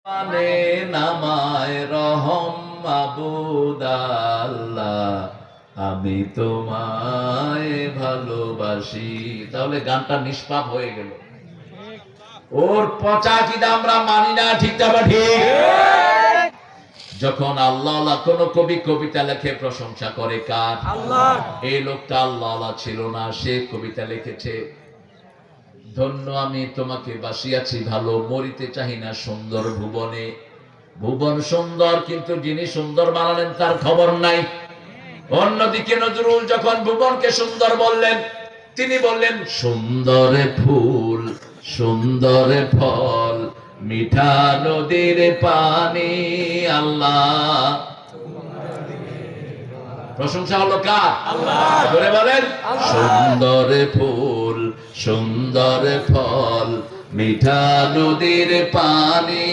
মানে নামায় রহম মাবুদ আল্লাহ, আমি তোমায় ভালোবাসি। তাহলে গানটা নিষ্পাপ হয়ে গেল। ওর পচা কিনা আমরা মানি না, ঠিক না ঠিক? যখন আল্লাহ কোন কবি কবিতা লেখে প্রশংসা করে কার? আল্লাহ। এই লোকটা আল্লাহ ছিল না, সে কবিতা লিখেছে, ধন্য আমি তোমাকে বাসিয়াছি ভালো, মরিতে চাহি না সুন্দর ভুবনে। ভুবন সুন্দর, কিন্তু যিনি সুন্দর বানালেন তার খবর নাই। অন্যদিকে নজরুল যখন ভুবনকে সুন্দর বললেন, তিনি বললেন সুন্দর ফুল, সুন্দর ফল, মিঠা নদীর পানি। আল্লাহ, প্রশংসা হলো কার? আল্লাহ। ধরে বলেন, সুন্দর ফুল, সুন্দর ফল, মিঠা নদীর পানি।